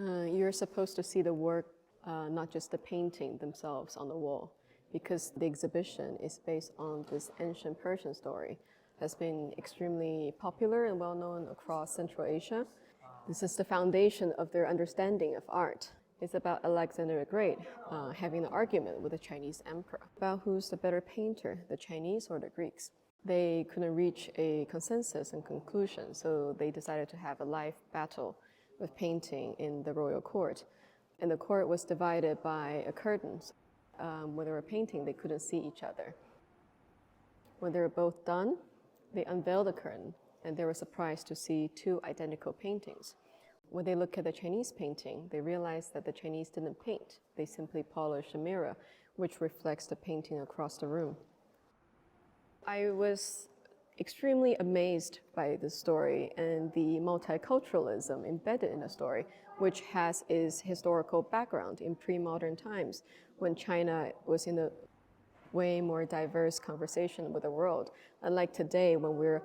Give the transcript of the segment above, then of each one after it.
You're supposed to see the work, not just the painting themselves on the wall, because the exhibition is based on this ancient Persian story. Has been extremely popular and well known across Central Asia. This is the foundation of their understanding of art. It's about Alexander the Great having an argument with the Chinese emperor about who's the better painter, the Chinese or the Greeks. They couldn't reach a consensus and conclusion, so they decided to have a live battle with painting in the royal court. And the court was divided by a curtain. When they were painting, they couldn't see each other. When they were both done, they unveiled the curtain, and they were surprised to see two identical paintings. When they look at the Chinese painting, they realize that the Chinese didn't paint. They simply polished a mirror, which reflects the painting across the room. I was extremely amazed by the story and the multiculturalism embedded in the story, which has its historical background in pre-modern times when China was in a way more diverse conversation with the world, unlike today when we're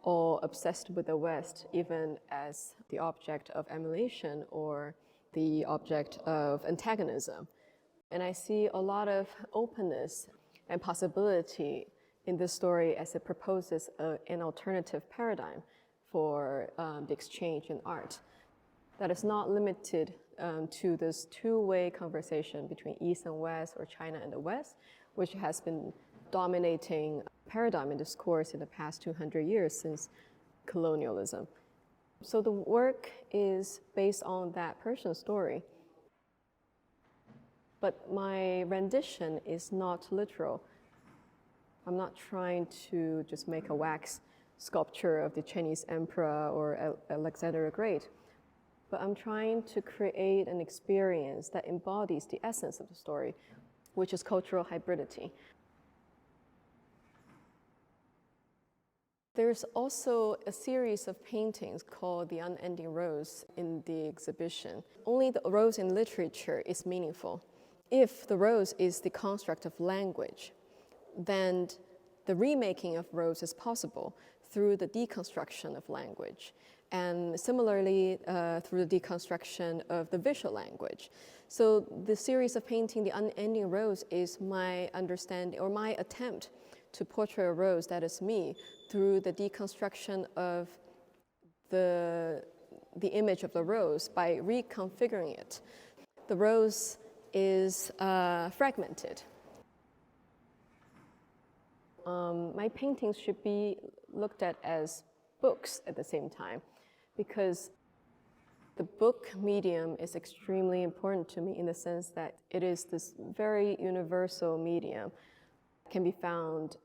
all obsessed with the West, even as the object of emulation or the object of antagonism. And I see a lot of openness and possibility in this story as it proposes an alternative paradigm for the exchange in art that is not limited to this two-way conversation between East and West or China and the West, which has been dominating paradigm and discourse in the past 200 years since colonialism. So the work is based on that Persian story. But my rendition is not literal. I'm not trying to just make a wax sculpture of the Chinese emperor or Alexander the Great, but I'm trying to create an experience that embodies the essence of the story, which is cultural hybridity. There's also a series of paintings called the Unending Rose in the exhibition. Only the rose in literature is meaningful. If the rose is the construct of language, then the remaking of rose is possible through the deconstruction of language, and similarly through the deconstruction of the visual language. So the series of painting The Unending Rose is my understanding or my attempt to portray a rose that is me through the deconstruction of the image of the rose by reconfiguring it. The rose is fragmented. My paintings should be looked at as books at the same time, because the book medium is extremely important to me in the sense that it is this very universal medium, can be found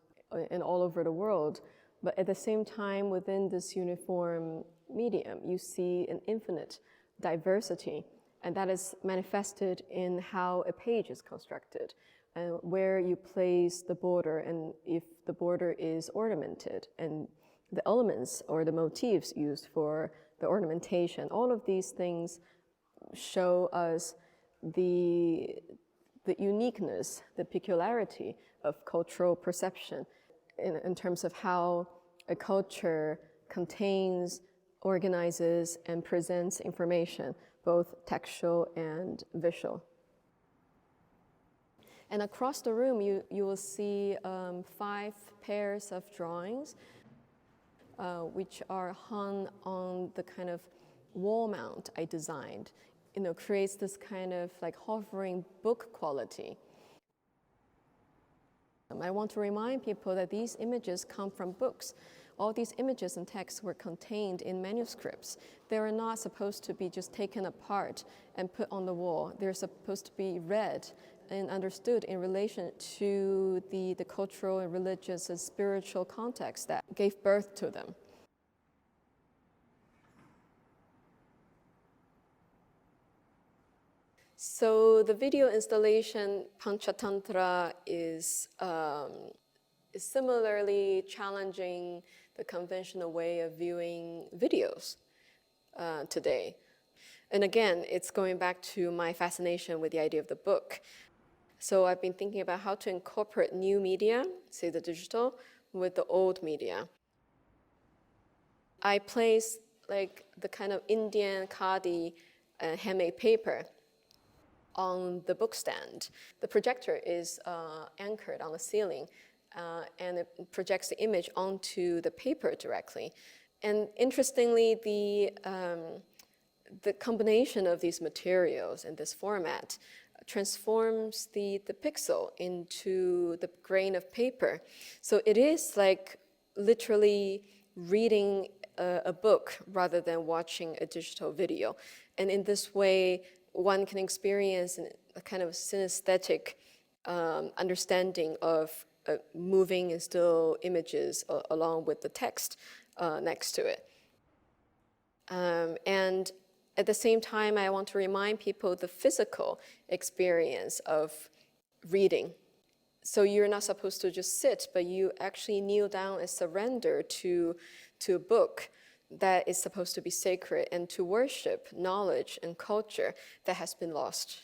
in all over the world, but at the same time within this uniform medium you see an infinite diversity, and that is manifested in how a page is constructed and where you place the border, and if the border is ornamented, and the elements or the motifs used for the ornamentation. All of these things show us the uniqueness, the peculiarity of cultural perception in terms of how a culture contains, organizes, and presents information, both textual and visual. And across the room, you will see 5 pairs of drawings, which are hung on the kind of wall mount I designed. Creates this kind of like hovering book quality. I want to remind people that these images come from books. All these images and texts were contained in manuscripts. They are not supposed to be just taken apart and put on the wall. They're supposed to be read and understood in relation to the cultural and religious and spiritual context that gave birth to them. So the video installation Panchatantra is similarly challenging the conventional way of viewing videos today. And again, it's going back to my fascination with the idea of the book. So I've been thinking about how to incorporate new media, say the digital, with the old media. I place like the kind of Indian khadi handmade paper on the book stand. The projector is anchored on the ceiling, and it projects the image onto the paper directly. And interestingly, the combination of these materials in this format transforms the pixel into the grain of paper. So it is like literally reading a book rather than watching a digital video. And in this way, one can experience a kind of synesthetic understanding of moving and still images along with the text next to it. And at the same time, I want to remind people the physical experience of reading. So you're not supposed to just sit, but you actually kneel down and surrender to a book that is supposed to be sacred and to worship knowledge and culture that has been lost.